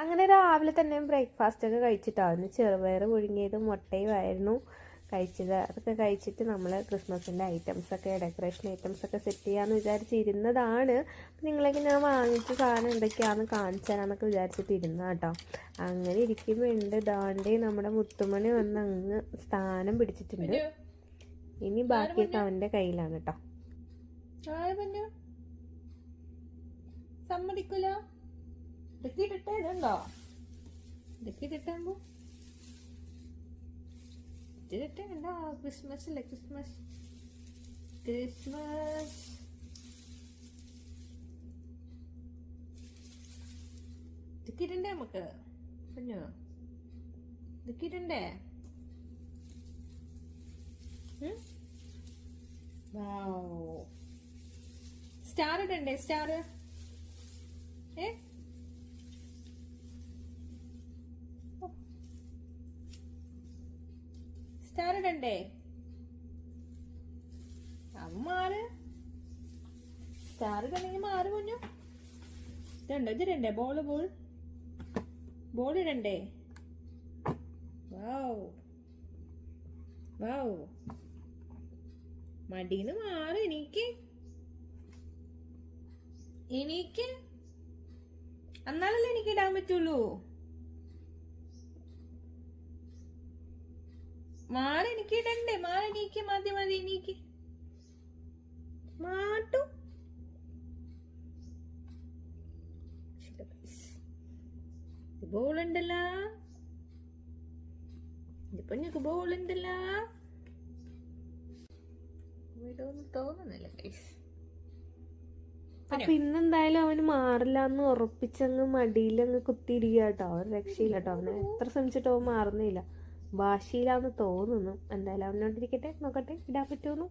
അങ്ങനെ രാവിലെ തന്നെ ബ്രേക്ക്ഫാസ്റ്റ് ഒക്കെ കഴിച്ചിട്ടായിരുന്നു. ചെറുപയർ പുഴുങ്ങിയതും മുട്ടയും ആയിരുന്നു കഴിച്ചത്. അതൊക്കെ കഴിച്ചിട്ട് നമ്മൾ ക്രിസ്മസിൻ്റെ ഐറ്റംസൊക്കെ ഡെക്കറേഷൻ ഐറ്റംസൊക്കെ സെറ്റ് ചെയ്യാമെന്ന് വിചാരിച്ചിരുന്നതാണ്. നിങ്ങളൊക്കെ ഞാൻ വാങ്ങിച്ച സാധനം എന്തൊക്കെയാണെന്ന് കാണിച്ചു തരാമെന്നൊക്കെ വിചാരിച്ചിട്ടിരുന്ന കേട്ടോ. അങ്ങനെ ഇരിക്കുമ്പോഴുണ്ട് ദാണ്ടേ നമ്മുടെ മുത്തുമണി വന്ന് അങ്ങ് സ്ഥാനം പിടിച്ചിട്ടുണ്ട്. ഇനി ബാക്കിയൊക്കെ അവൻ്റെ കയ്യിലാണ് കേട്ടോ. സമ്മതിക്കൂല. ഇതൊക്കെ ഇട്ടിട്ടേ ഇതുണ്ടോ? ഇതൊക്കെ ഇട്ടിട്ടാകുമ്പോ ഇതിലിട്ടേ ഉണ്ടോ? ക്രിസ്മസ് അല്ലേ, ക്രിസ്മസ് ക്രിസ്മസ്. ഇതൊക്കെ ഇടണ്ടേ നമുക്ക്? കുഞ്ഞോ ഇതൊക്കെ ഇടണ്ടേ? സ്റ്റാർ ഇടണ്ടേ? സ്റ്റാർ സ്റ്റാർ ഇടണ്ടേ? മാറ്. സ്റ്റാർ ഇടണ്ടെങ്കിൽ മാറ് കുഞ്ഞു. ഇതുണ്ടോ? ഇതിടണ്ടേ? ബോൾ ഇടണ്ടേ? വൗ മടീന്ന് മാറ്. എനിക്ക് എന്നാലല്ലേ എനിക്ക് ഇടാൻ പറ്റുള്ളൂ. മാറി. എനിക്ക് ഇടണ്ടേ? മാറി. എനിക്ക് മതി. എനിക്ക് മാട്ടു. ബോളുണ്ടല്ലോ. ഇതിപ്പോ ഞങ്ങൾക്ക് ബോളുണ്ടല്ലോ. തോന്നുന്നില്ല ഗൈസ്. അപ്പൊ ഇന്നെന്തായാലും അവന് മാറില്ല എന്ന് ഉറപ്പിച്ചങ്ങ് മടിയിലങ്ങ് കുത്തിയിരിക്കുക കേട്ടോ. അവൻ രക്ഷയില്ല കേട്ടോ. അവനെ എത്ര ശ്രമിച്ചിട്ടോ അവൻ മാറുന്നില്ല. ഭാഷയിലാന്ന് തോന്നുന്നു. എന്തായാലും അവനോട്ടിരിക്കട്ടെ, നോക്കട്ടെ ഇടാൻ പറ്റുമെന്ന്.